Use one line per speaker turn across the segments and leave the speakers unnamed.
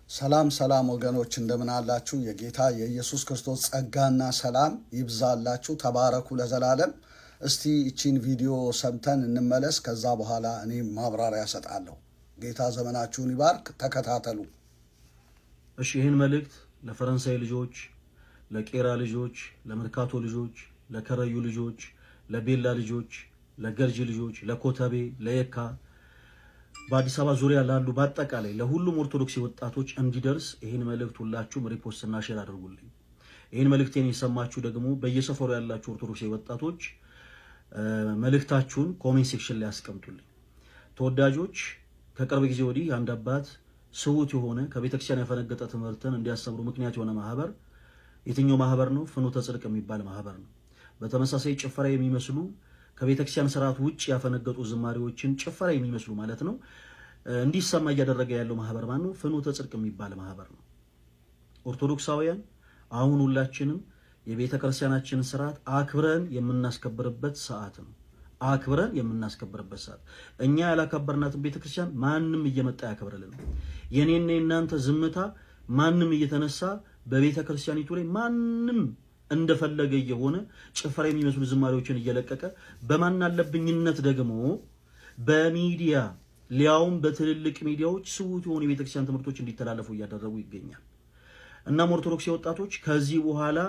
ሰላም ሰላም ወገኖች እንደምን አላችሁ? የጌታ የኢየሱስ ክርስቶስ ጸጋና ሰላም ይብዛላችሁ። ተባረኩ ለዘላለም። እስቲ እቺን ቪዲዮ ሰምተን እንመለስ። ከዛ በኋላ እኔ ማብራሪያ ሰጣለሁ። ጌታ ዘመናችሁን ይባርክ። ተከታተሉ።
እሺ፣ ይህን መልእክት ለፈረንሳይ ልጆች፣ ለቄራ ልጆች፣ ለመርካቶ ልጆች፣ ለከረዩ ልጆች፣ ለቤላ ልጆች፣ ለገርጂ ልጆች፣ ለኮተቤ፣ ለየካ በአዲስ አበባ ዙሪያ ላሉ በአጠቃላይ ለሁሉም ኦርቶዶክስ ወጣቶች እንዲደርስ ይህን መልእክት ሁላችሁም ሪፖስት እና ሼር አድርጉልኝ። ይህን መልእክቴን የሰማችሁ ደግሞ በየሰፈሩ ያላችሁ ኦርቶዶክስ ወጣቶች መልእክታችሁን ኮሜንት ሴክሽን ላይ አስቀምጡልኝ። ተወዳጆች፣ ከቅርብ ጊዜ ወዲህ አንድ አባት ስውት የሆነ ከቤተክርስቲያን ያፈነገጠ ትምህርትን እንዲያስተምሩ ምክንያት የሆነ ማህበር የትኛው ማህበር ነው? ፍኖተ ጽድቅ የሚባል ማህበር ነው። በተመሳሳይ ጭፈራ የሚመስሉ ከቤተክርስቲያን ስርዓት ውጭ ያፈነገጡ ዝማሬዎችን ጭፈራ የሚመስሉ ማለት ነው እንዲሰማ እያደረገ ያለው ማህበር ማን ነው? ፍኖተ ጽድቅ የሚባል ማህበር ነው። ኦርቶዶክሳውያን አሁን ሁላችንም የቤተክርስቲያናችንን ስርዓት አክብረን የምናስከብርበት ሰዓት ነው። አክብረን የምናስከብርበት ሰዓት። እኛ ያላከበርናትን ቤተክርስቲያን ማንም እየመጣ ያከብርልን። የኔና የናንተ ዝምታ ማንም እየተነሳ በቤተክርስቲያኒቱ ላይ ማንም እንደፈለገ የሆነ ጭፈራ የሚመስሉ ዝማሬዎችን እየለቀቀ በማናለብኝነት ደግሞ በሚዲያ ሊያውም በትልልቅ ሚዲያዎች ስውት የሆኑ የቤተክርስቲያን ትምህርቶች እንዲተላለፉ እያደረጉ ይገኛል። እናም ኦርቶዶክስ ወጣቶች ከዚህ በኋላ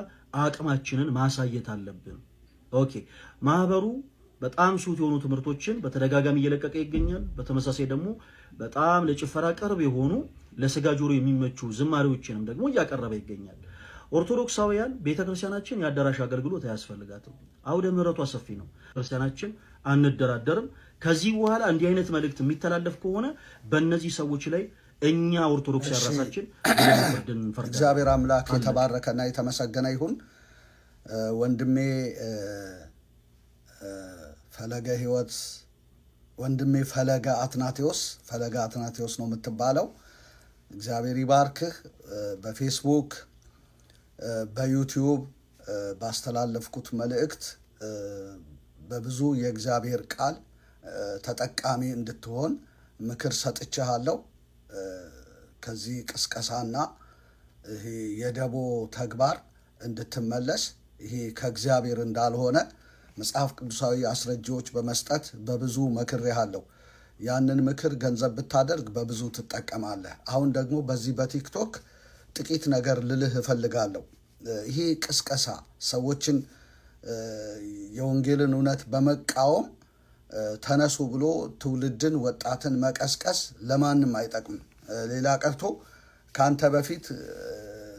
አቅማችንን ማሳየት አለብን። ኦኬ፣ ማህበሩ በጣም ስውት የሆኑ ትምህርቶችን በተደጋጋሚ እየለቀቀ ይገኛል። በተመሳሳይ ደግሞ በጣም ለጭፈራ ቅርብ የሆኑ ለስጋ ጆሮ የሚመቹ ዝማሬዎችንም ደግሞ እያቀረበ ይገኛል። ኦርቶዶክሳውያን ቤተክርስቲያናችን የአዳራሽ አገልግሎት አያስፈልጋትም። አውደ ምሕረቷ ሰፊ ነው። ክርስቲያናችን አንደራደርም። ከዚህ በኋላ እንዲህ አይነት መልእክት የሚተላለፍ ከሆነ በእነዚህ ሰዎች ላይ እኛ ኦርቶዶክስ ራሳችን እንፈርዳለን።
እግዚአብሔር አምላክ የተባረከና የተመሰገነ ይሁን። ወንድሜ ፈለገ ሕይወት ወንድሜ ፈለገ አትናቴዎስ ነው የምትባለው። እግዚአብሔር ይባርክህ። በፌስቡክ በዩቲዩብ ባስተላለፍኩት መልእክት በብዙ የእግዚአብሔር ቃል ተጠቃሚ እንድትሆን ምክር ሰጥቼሃለሁ። ከዚህ ቅስቀሳና ይሄ የደቦ ተግባር እንድትመለስ፣ ይሄ ከእግዚአብሔር እንዳልሆነ መጽሐፍ ቅዱሳዊ አስረጃዎች በመስጠት በብዙ መክሬሃለሁ። ያንን ምክር ገንዘብ ብታደርግ በብዙ ትጠቀማለህ። አሁን ደግሞ በዚህ በቲክቶክ ጥቂት ነገር ልልህ እፈልጋለሁ። ይሄ ቅስቀሳ ሰዎችን የወንጌልን እውነት በመቃወም ተነሱ ብሎ ትውልድን ወጣትን መቀስቀስ ለማንም አይጠቅምም። ሌላ ቀርቶ ካንተ በፊት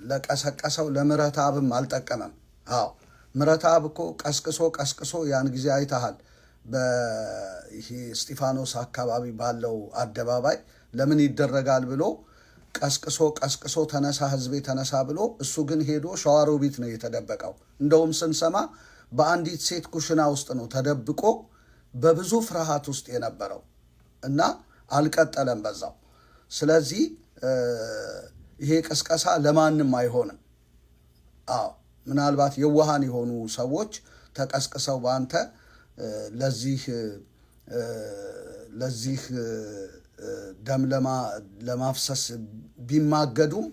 ለቀሰቀሰው ለምሕረተአብም አልጠቀመም። አዎ ምሕረተአብ እኮ ቀስቅሶ ያን ጊዜ አይተሃል። በይሄ እስጢፋኖስ አካባቢ ባለው አደባባይ ለምን ይደረጋል ብሎ ቀስቅሶ ተነሳ ህዝቤ ተነሳ ብሎ፣ እሱ ግን ሄዶ ሸዋሮቢት ነው የተደበቀው። እንደውም ስንሰማ በአንዲት ሴት ኩሽና ውስጥ ነው ተደብቆ በብዙ ፍርሃት ውስጥ የነበረው እና አልቀጠለም በዛው። ስለዚህ ይሄ ቅስቀሳ ለማንም አይሆንም። አዎ ምናልባት የዋሃን የሆኑ ሰዎች ተቀስቅሰው በአንተ ለዚህ ደም ለማፍሰስ ቢማገዱም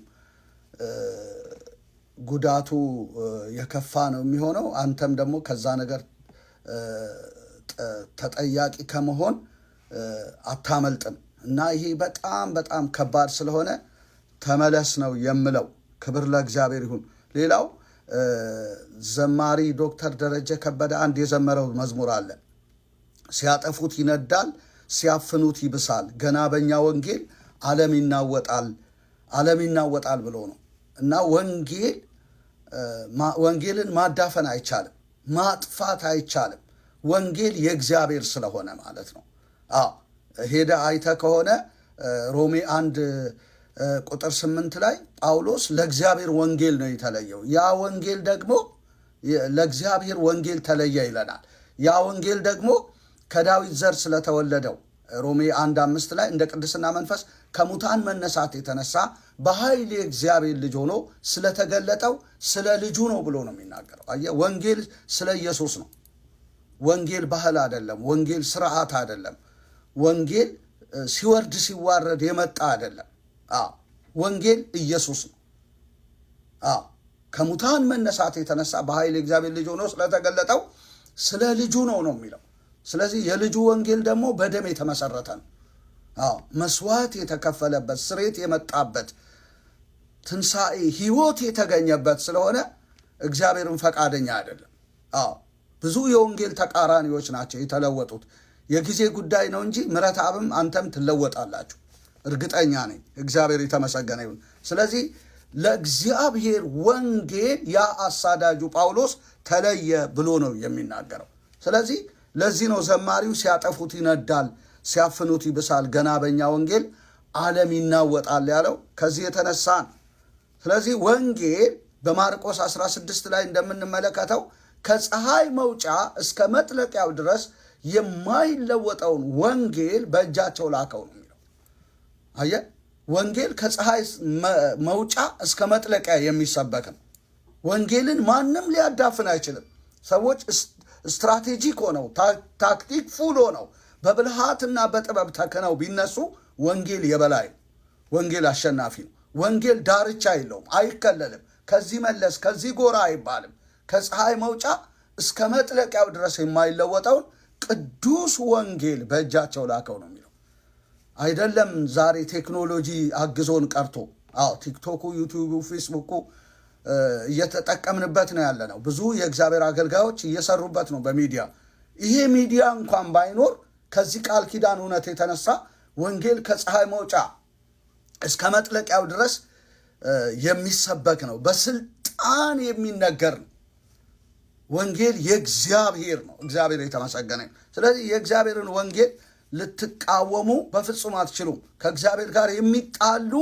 ጉዳቱ የከፋ ነው የሚሆነው። አንተም ደግሞ ከዛ ነገር ተጠያቂ ከመሆን አታመልጥም እና ይሄ በጣም በጣም ከባድ ስለሆነ ተመለስ ነው የምለው። ክብር ለእግዚአብሔር ይሁን። ሌላው ዘማሪ ዶክተር ደረጀ ከበደ አንድ የዘመረው መዝሙር አለ። ሲያጠፉት ይነዳል፣ ሲያፍኑት ይብሳል፣ ገና በእኛ ወንጌል ዓለም ይናወጣል ብሎ ነው እና ወንጌልን ማዳፈን አይቻልም፣ ማጥፋት አይቻልም። ወንጌል የእግዚአብሔር ስለሆነ ማለት ነው። ሄደ አይተ ከሆነ ሮሜ 1:8 ላይ ጳውሎስ ለእግዚአብሔር ወንጌል ነው የተለየው። ያ ወንጌል ደግሞ ለእግዚአብሔር ወንጌል ተለየ ይለናል። ያ ወንጌል ደግሞ ከዳዊት ዘር ስለተወለደው ሮሜ 1:5 ላይ እንደ ቅድስና መንፈስ ከሙታን መነሳት የተነሳ በኃይል የእግዚአብሔር ልጅ ሆኖ ስለተገለጠው ስለ ልጁ ነው ብሎ ነው የሚናገረው። አየህ፣ ወንጌል ስለ ኢየሱስ ነው። ወንጌል ባህል አይደለም። ወንጌል ስርዓት አይደለም። ወንጌል ሲወርድ ሲዋረድ የመጣ አይደለም። ወንጌል ኢየሱስ ነው። ከሙታን መነሳት የተነሳ በኃይል እግዚአብሔር ልጅ ሆኖ ስለተገለጠው ስለ ልጁ ነው የሚለው። ስለዚህ የልጁ ወንጌል ደግሞ በደም የተመሰረተ ነው። መስዋዕት የተከፈለበት፣ ስሬት የመጣበት፣ ትንሣኤ ሕይወት የተገኘበት ስለሆነ እግዚአብሔርን ፈቃደኛ አይደለም። ብዙ የወንጌል ተቃራኒዎች ናቸው የተለወጡት። የጊዜ ጉዳይ ነው እንጂ ምሕረት አብም አንተም ትለወጣላችሁ፣ እርግጠኛ ነኝ። እግዚአብሔር የተመሰገነ ይሁን። ስለዚህ ለእግዚአብሔር ወንጌል ያ አሳዳጁ ጳውሎስ ተለየ ብሎ ነው የሚናገረው። ስለዚህ ለዚህ ነው ዘማሪው ሲያጠፉት ይነዳል፣ ሲያፍኑት ይብሳል፣ ገና በእኛ ወንጌል ዓለም ይናወጣል ያለው ከዚህ የተነሳ ነው። ስለዚህ ወንጌል በማርቆስ 16 ላይ እንደምንመለከተው ከፀሐይ መውጫ እስከ መጥለቂያው ድረስ የማይለወጠውን ወንጌል በእጃቸው ላከው ነው የሚለው። አየህ፣ ወንጌል ከፀሐይ መውጫ እስከ መጥለቂያ የሚሰበክ ነው። ወንጌልን ማንም ሊያዳፍን አይችልም። ሰዎች ስትራቴጂክ ሆነው ታክቲክ ፉል ሆነው በብልሃትና በጥበብ ተክነው ቢነሱ ወንጌል የበላይ ነው። ወንጌል አሸናፊ ነው። ወንጌል ዳርቻ የለውም፣ አይከለልም። ከዚህ መለስ ከዚህ ጎራ አይባልም። ከፀሐይ መውጫ እስከ መጥለቂያው ድረስ የማይለወጠውን ቅዱስ ወንጌል በእጃቸው ላከው ነው የሚለው። አይደለም ዛሬ ቴክኖሎጂ አግዞን ቀርቶ ቲክቶኩ፣ ዩቲዩቡ፣ ፌስቡኩ እየተጠቀምንበት ነው ያለ ነው። ብዙ የእግዚአብሔር አገልጋዮች እየሰሩበት ነው በሚዲያ። ይሄ ሚዲያ እንኳን ባይኖር ከዚህ ቃል ኪዳን እውነት የተነሳ ወንጌል ከፀሐይ መውጫ እስከ መጥለቂያው ድረስ የሚሰበክ ነው። በስልጣን የሚነገር ነው። ወንጌል የእግዚአብሔር ነው። እግዚአብሔር የተመሰገነ። ስለዚህ የእግዚአብሔርን ወንጌል ልትቃወሙ በፍጹም አትችሉም። ከእግዚአብሔር ጋር የሚጣሉ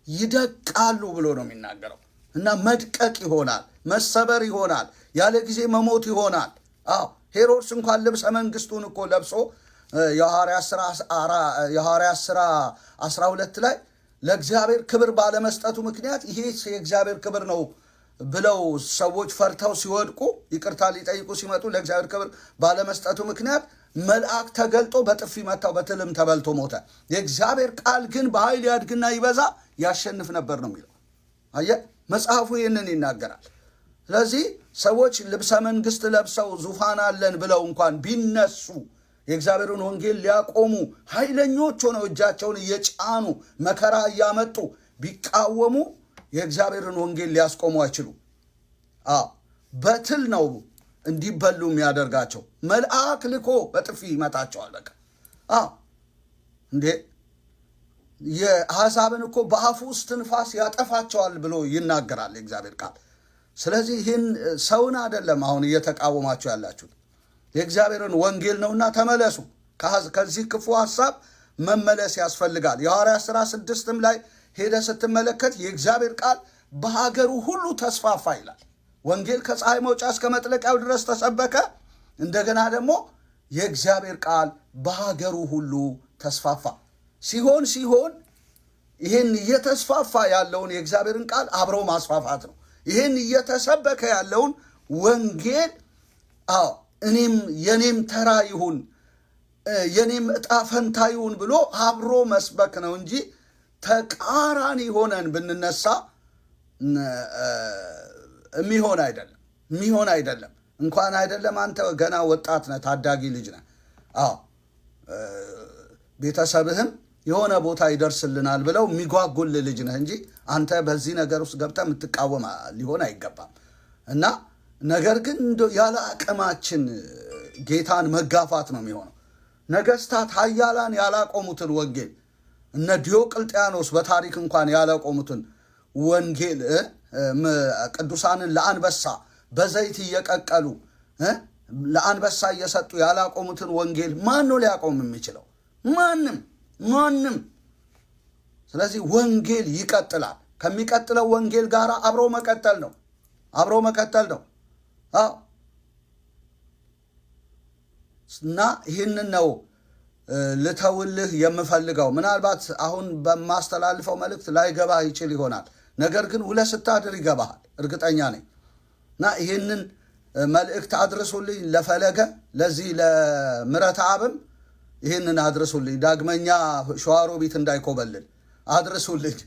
ይደቃሉ ብሎ ነው የሚናገረው። እና መድቀቅ ይሆናል፣ መሰበር ይሆናል፣ ያለ ጊዜ መሞት ይሆናል። ሄሮድስ እንኳን ልብሰ መንግስቱን እኮ ለብሶ የሐዋርያት ሥራ 12 ላይ ለእግዚአብሔር ክብር ባለመስጠቱ ምክንያት ይሄ የእግዚአብሔር ክብር ነው ብለው ሰዎች ፈርተው ሲወድቁ ይቅርታ ሊጠይቁ ሲመጡ ለእግዚአብሔር ክብር ባለመስጠቱ ምክንያት መልአክ ተገልጦ በጥፊ መታው፣ በትልም ተበልቶ ሞተ። የእግዚአብሔር ቃል ግን በኃይል ያድግና ይበዛ ያሸንፍ ነበር ነው የሚለው። አየህ፣ መጽሐፉ ይህንን ይናገራል። ስለዚህ ሰዎች ልብሰ መንግስት ለብሰው ዙፋን አለን ብለው እንኳን ቢነሱ የእግዚአብሔርን ወንጌል ሊያቆሙ ኃይለኞች ሆነው እጃቸውን እየጫኑ መከራ እያመጡ ቢቃወሙ የእግዚአብሔርን ወንጌል ሊያስቆሙ አይችሉም። በትል ነው እንዲበሉ የሚያደርጋቸው። መልአክ ልኮ በጥፊ ይመታቸዋል። በቃ እንዴ የአሕዛብን እኮ በአፉ ውስጥ ትንፋስ ያጠፋቸዋል ብሎ ይናገራል የእግዚአብሔር ቃል። ስለዚህ ይህን ሰውን አይደለም አሁን እየተቃወማቸው ያላችሁት፣ የእግዚአብሔርን ወንጌል ነውና ተመለሱ። ከዚህ ክፉ ሐሳብ መመለስ ያስፈልጋል። የሐዋርያት ሥራ 6 ላይ ሄደ ስትመለከት የእግዚአብሔር ቃል በሀገሩ ሁሉ ተስፋፋ ይላል። ወንጌል ከፀሐይ መውጫ እስከ መጥለቂያው ድረስ ተሰበከ። እንደገና ደግሞ የእግዚአብሔር ቃል በሀገሩ ሁሉ ተስፋፋ። ሲሆን ይህን እየተስፋፋ ያለውን የእግዚአብሔርን ቃል አብሮ ማስፋፋት ነው። ይህን እየተሰበከ ያለውን ወንጌል የኔም ተራ ይሁን የኔም ዕጣ ፈንታ ይሁን ብሎ አብሮ መስበክ ነው እንጂ ተቃራኒ ሆነን ብንነሳ የሚሆን አይደለም። እንኳን አይደለም አንተ ገና ወጣት ነህ፣ ታዳጊ ልጅ ነህ። ቤተሰብህም የሆነ ቦታ ይደርስልናል ብለው የሚጓጉል ልጅ ነህ እንጂ አንተ በዚህ ነገር ውስጥ ገብተህ የምትቃወም ሊሆን አይገባም። እና ነገር ግን ያለ አቅማችን ጌታን መጋፋት ነው የሚሆነው። ነገስታት ኃያላን ያላቆሙትን ወንጌል እነ ዲዮቅልጥያኖስ በታሪክ እንኳን ያላቆሙትን ወንጌል ቅዱሳንን ለአንበሳ በዘይት እየቀቀሉ ለአንበሳ እየሰጡ ያላቆሙትን ወንጌል ማን ነው ሊያቆም የሚችለው? ማንም። ስለዚህ ወንጌል ይቀጥላል። ከሚቀጥለው ወንጌል ጋር አብሮ መቀጠል ነው። እና ይህንን ነው ልተውልህ የምፈልገው። ምናልባት አሁን በማስተላልፈው መልእክት ላይገባ ይችል ይሆናል። ነገር ግን ውለህ ስታድር ይገባሃል፣ እርግጠኛ ነኝ። እና ይህንን መልእክት አድርሱልኝ ለፈለገ፣ ለዚህ ለምሕረት አብም ይህንን አድርሱልኝ። ዳግመኛ ሸዋሮቢት እንዳይኮበልል አድርሱልኝ።